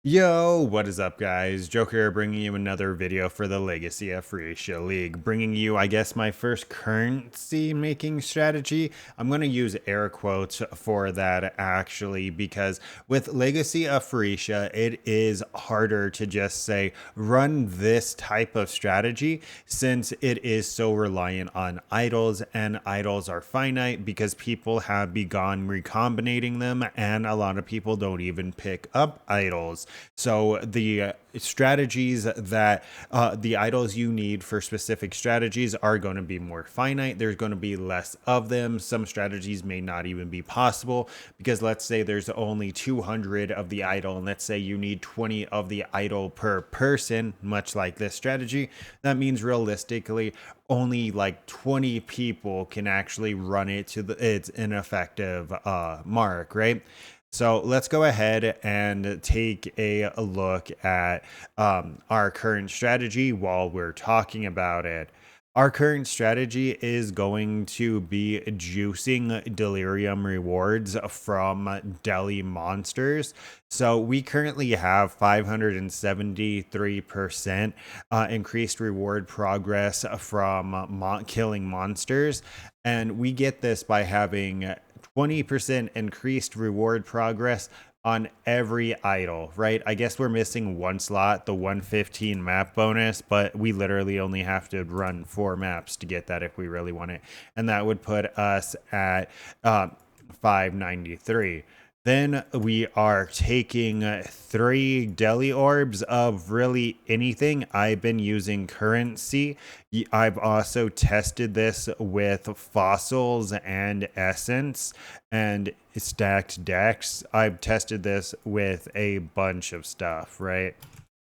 Yo, what is up, guys? Joker here, bringing you another video for the Legacy of Phreatia League. Bringing you, I guess, my first currency making strategy. I'm going to use air quotes for that, actually, because with Legacy of Phreatia, it is harder to just say, run this type of strategy, since it is so reliant on idols, and idols are finite because people have begun recombinating them, and a lot of people don't even pick up idols. So the strategies that the idols you need for specific strategies are going to be more finite. There's going to be less of them. Some strategies may not even be possible because let's say there's only 200 of the idol, and let's say you need 20 of the idol per person, much like this strategy. That means realistically only like 20 people can actually run it to its ineffective mark, right? So let's go ahead and take a look at our current strategy while we're talking about it. Our current strategy is going to be juicing delirium rewards from Deli monsters. So we currently have 573% increased reward progress from killing monsters. And we get this by having 20% increased reward progress on every idol, right? I guess we're missing one slot, the 115 map bonus, but we literally only have to run 4 maps to get that if we really want it. And that would put us at 593. Then we are taking 3 Deli orbs of really anything. I've been using currency. I've also tested this with fossils and essence and stacked decks. I've tested this with a bunch of stuff, right?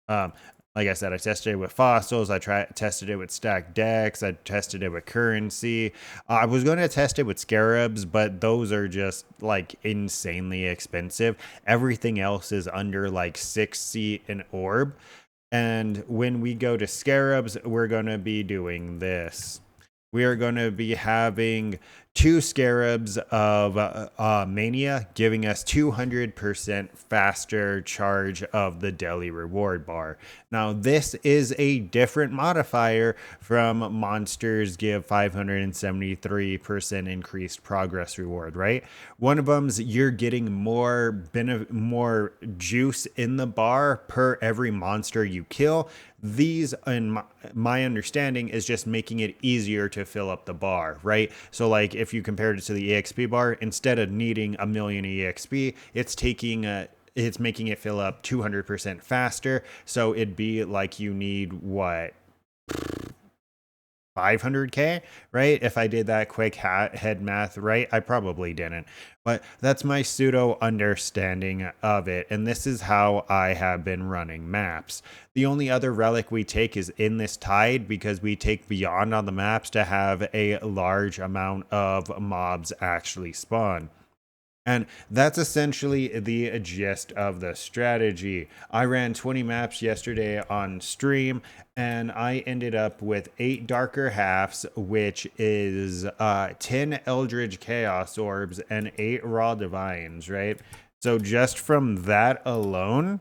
Um, like I said, I tested it with fossils. Tested it with stacked decks. I tested it with currency. I was going to test it with scarabs, but those are just like insanely expensive. Everything else is under like 6C an orb. And when we go to scarabs, we're going to be doing this. We are going to be having 2 scarabs of mania, giving us 200% faster charge of the Deli reward bar. Now, this is a different modifier from monsters give 573% increased progress reward, right? One of them's you're getting more juice in the bar per every monster you kill. These, in my understanding, is just making it easier to fill up the bar, right? So like if you compared it to the EXP bar, instead of needing a million EXP, it's making it fill up 200% faster. So it'd be like you need what, 500k, right? If I did that quick head math right, I probably didn't, but that's my pseudo understanding of it, and this is how I have been running maps. The only other relic we take is in this tide because we take beyond on the maps to have a large amount of mobs actually spawn. And that's essentially the gist of the strategy. I ran 20 maps yesterday on stream, and I ended up with 8 darker halves, which is 10 Eldritch Chaos Orbs and 8 Raw Divines, right? So just from that alone,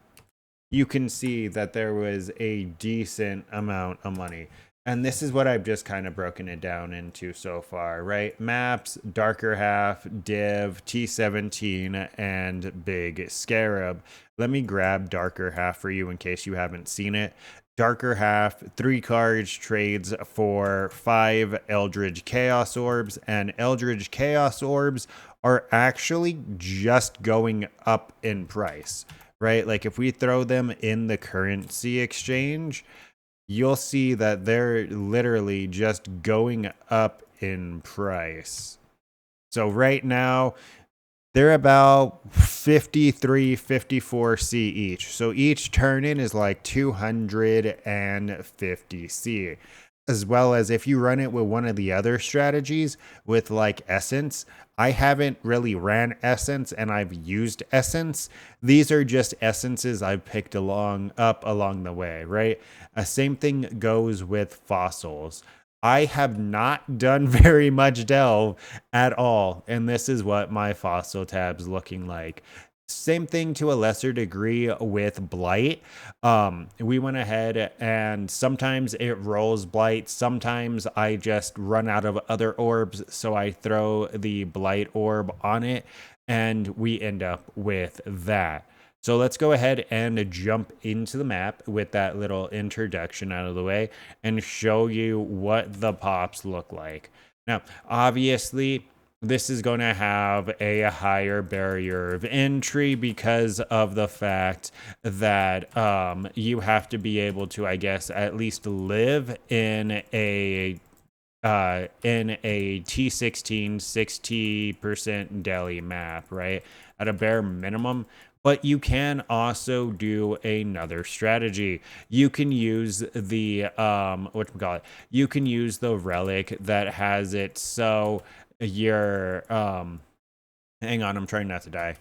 you can see that there was a decent amount of money. And this is what I've just kind of broken it down into so far, right? Maps, Darker Half, Div, T17, and Big Scarab. Let me grab Darker Half for you in case you haven't seen it. Darker Half, 3 cards trades for 5 Eldritch Chaos Orbs, and Eldritch Chaos Orbs are actually just going up in price, right? Like if we throw them in the currency exchange, you'll see that they're literally just going up in price. So right now, they're about 53, 54C each. So each turn in is like 250C. As well as if you run it with one of the other strategies with like Essence, I haven't really ran Essence and I've used Essence. These are just essences I've picked along the way, right? Same thing goes with fossils. I have not done very much delve at all, and this is what my fossil tab's looking like. Same thing to a lesser degree with Blight. We went ahead and sometimes it rolls Blight. Sometimes I just run out of other orbs, so I throw the Blight orb on it, and we end up with that. So let's go ahead and jump into the map with that little introduction out of the way and show you what the pops look like. Now, obviously, this is going to have a higher barrier of entry because of the fact that you have to be able to, I guess, at least live in a T16 60% Deli map, right? At a bare minimum. But you can also do another strategy. You can use the whatchamacallit, you can use the relic that has it so your hang on, I'm trying not to die.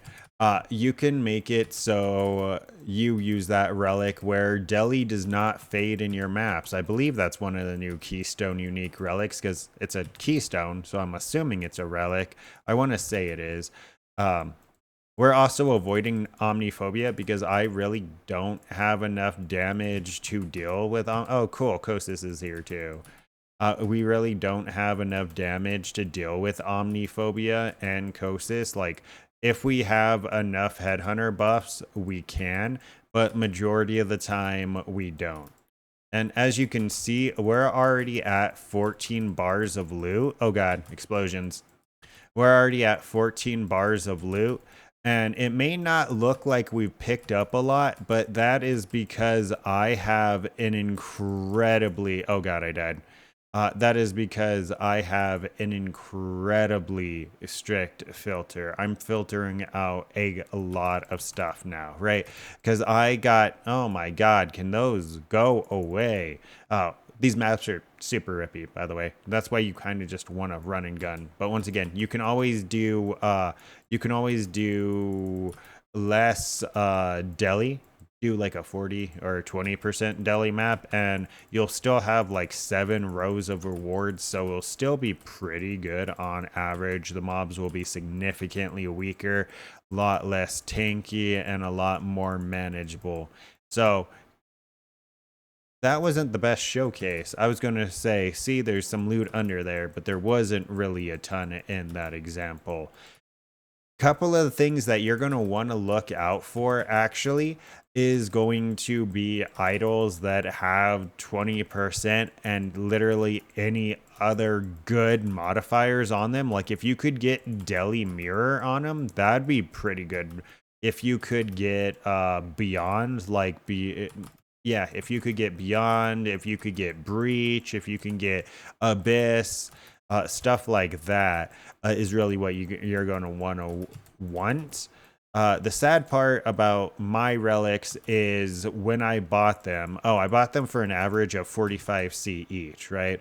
You can make it so you use that relic where Deli does not fade in your maps. I believe that's one of the new Keystone unique relics because it's a Keystone, so I'm assuming it's a relic. I want to say it is. We're also avoiding Omniphobia because I really don't have enough damage to deal with. Oh, cool. Kosis is here too. We really don't have enough damage to deal with Omniphobia and Kosis. Like, if we have enough Headhunter buffs, we can, but majority of the time, we don't. And as you can see, we're already at 14 bars of loot. Oh god, explosions. We're already at 14 bars of loot. And it may not look like we've picked up a lot, but that is because I have an incredibly... Oh god, I died. That is because I have an incredibly strict filter. I'm filtering out a lot of stuff now, right? Because I got, oh my God, can those go away? These maps are super rippy, by the way. That's why you kind of just want to run and gun. But once again, you can always do less Deli, do like a 40 or 20% Deli map, and you'll still have like 7 rows of rewards, so it'll still be pretty good on average. The mobs will be significantly weaker, a lot less tanky, and a lot more manageable. So that wasn't the best showcase. I was going to say, see, there's some loot under there, but there wasn't really a ton in that example. Couple of things that you're going to want to look out for actually is going to be idols that have 20% and literally any other good modifiers on them. Like if you could get Deli Mirror on them, that'd be pretty good. If you could get Beyond, like yeah, if you could get Beyond, if you could get Breach, if you can get Abyss, stuff like that is really what you're going to want. The sad part about my relics is when I bought them, I bought them for an average of 45C each, right?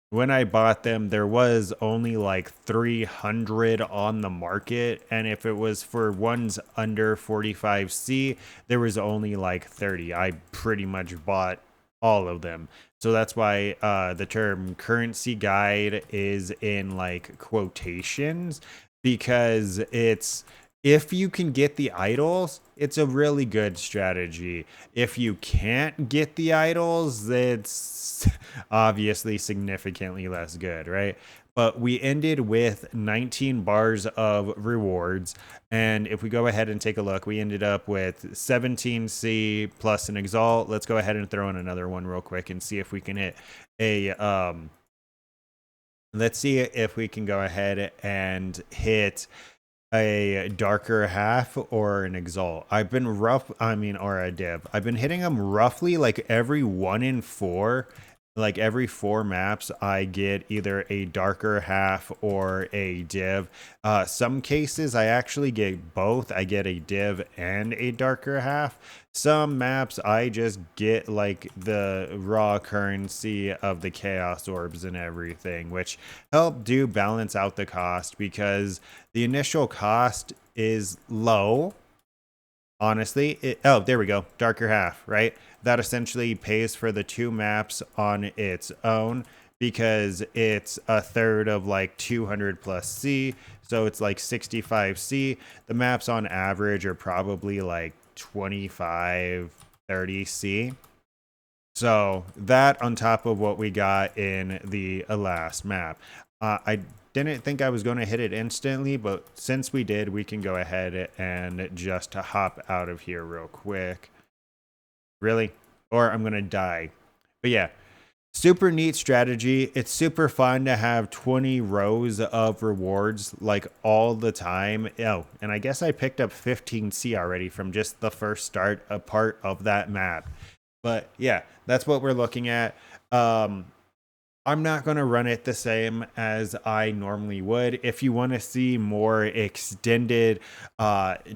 When I bought them, there was only like 300 on the market. And if it was for ones under 45C, there was only like 30. I pretty much bought all of them. So that's why the term currency guide is in like quotations, because it's, if you can get the idols, it's a really good strategy. If you can't get the idols, it's obviously significantly less good, right? But we ended with 19 bars of rewards. And if we go ahead and take a look, we ended up with 17C plus an Exalt. Let's go ahead and throw in another one real quick and see if we can hit a... let's see if we can go ahead and hit a darker half or an Exalt. I've been or a div. I've been hitting them roughly like every 1 in 4. Like every 4 maps, I get either a darker half or a div. Some cases, I actually get both. I get a div and a darker half. Some maps, I just get like the raw currency of the chaos orbs and everything, which help do balance out the cost because the initial cost is low. Honestly, oh, there we go. Darker half, right? That essentially pays for the 2 maps on its own because it's a third of like 200 plus C. So it's like 65 C. The maps on average are probably like 25, 30 C. So that on top of what we got in the last map. I didn't think I was going to hit it instantly, but since we did, we can go ahead and just hop out of here real quick. Really? Or I'm going to die. But yeah, super neat strategy. It's super fun to have 20 rows of rewards like all the time. Oh, and I guess I picked up 15C already from just the first start a part of that map. But yeah, that's what we're looking at. I'm not going to run it the same as I normally would. If you want to see more extended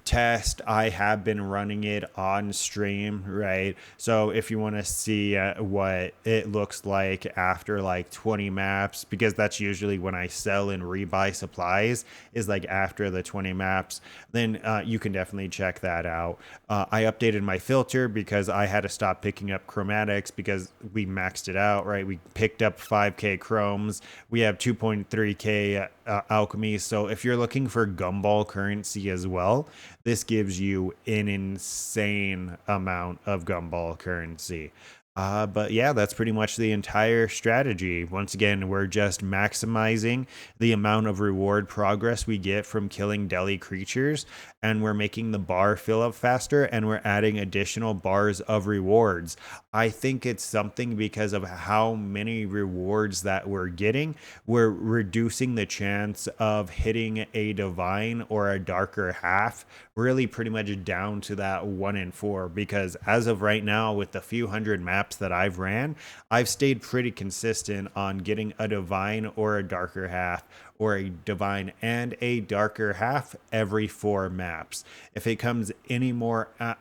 test, I have been running it on stream, right? So if you want to see what it looks like after like 20 maps, because that's usually when I sell and rebuy supplies, is like after the 20 maps, then you can definitely check that out. I updated my filter because I had to stop picking up chromatics because we maxed it out, right? We picked up 5K chromes. We have 2.3K alchemy. So if you're looking for gumball currency as well, this gives you an insane amount of gumball currency. But yeah, that's pretty much the entire strategy. Once again, we're just maximizing the amount of reward progress we get from killing Deli creatures, and we're making the bar fill up faster, and we're adding additional bars of rewards. I think it's something because of how many rewards that we're getting, we're reducing the chance of hitting a divine or a darker half, really pretty much down to that 1 in 4, because as of right now, with the few hundred maps that I've ran, I've stayed pretty consistent on getting a divine or a darker half, or a divine and a darker half every 4 maps. If it comes any more than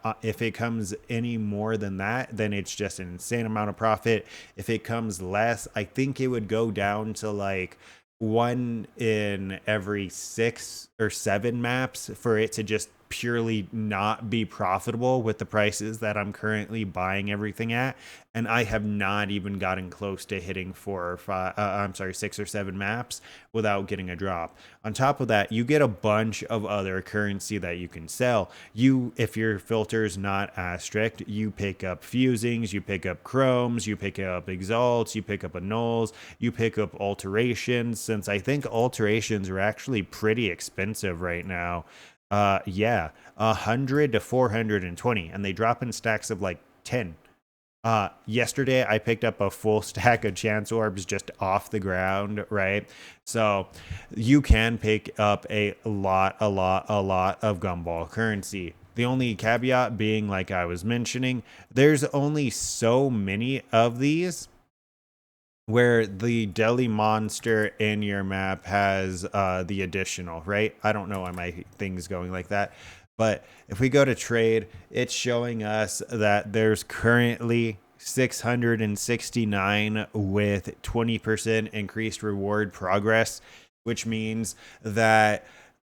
that, then it's just an insane amount of profit. If it comes less, I think it would go down to like 1 in every 6 or 7 maps for it to just purely not be profitable with the prices that I'm currently buying everything at. And I have not even gotten close to hitting 6 or 7 maps without getting a drop. On top of that, you get a bunch of other currency that you can sell. If your filter's not as strict, you pick up fusings, you pick up chromes, you pick up exalts, you pick up annuls, you pick up alterations, since I think alterations are actually pretty expensive right now. Yeah, 100 to 420, and they drop in stacks of like 10. Yesterday I picked up a full stack of chance orbs just off the ground, right? So you can pick up a lot of gumball currency. The only caveat being, like I was mentioning, there's only so many of these where the Deli monster in your map has the additional, right? I don't know why my thing's going like that. But if we go to trade, it's showing us that there's currently 669 with 20% increased reward progress, which means that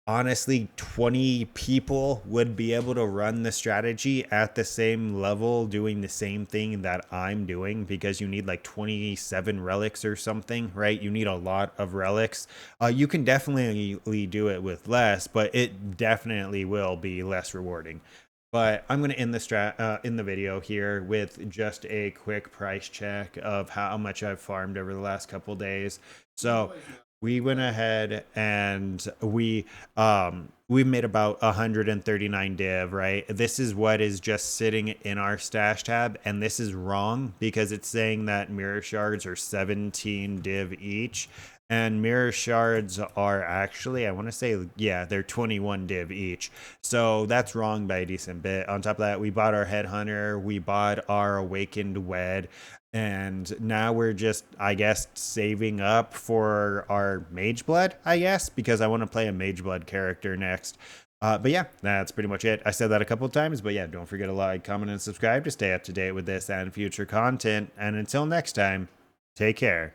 honestly 20 people would be able to run the strategy at the same level doing the same thing that I'm doing, because you need like 27 relics or something, right? You need a lot of relics. You can definitely do it with less, but it definitely will be less rewarding. But I'm going to end the video here with just a quick price check of how much I've farmed over the last couple days. So we went ahead and we made about 139 div, right? This is what is just sitting in our stash tab, and this is wrong because it's saying that mirror shards are 17 div each, and mirror shards are actually, I want to say, yeah, they're 21 div each. So that's wrong by a decent bit. On top of that, we bought our headhunter, we bought our awakened wed, and now we're just, I guess, saving up for our mage blood, I guess, because I want to play a mage blood character next. But yeah, that's pretty much it. I said that a couple of times, but yeah, don't forget to like, comment, and subscribe to stay up to date with this and future content. And until next time, take care.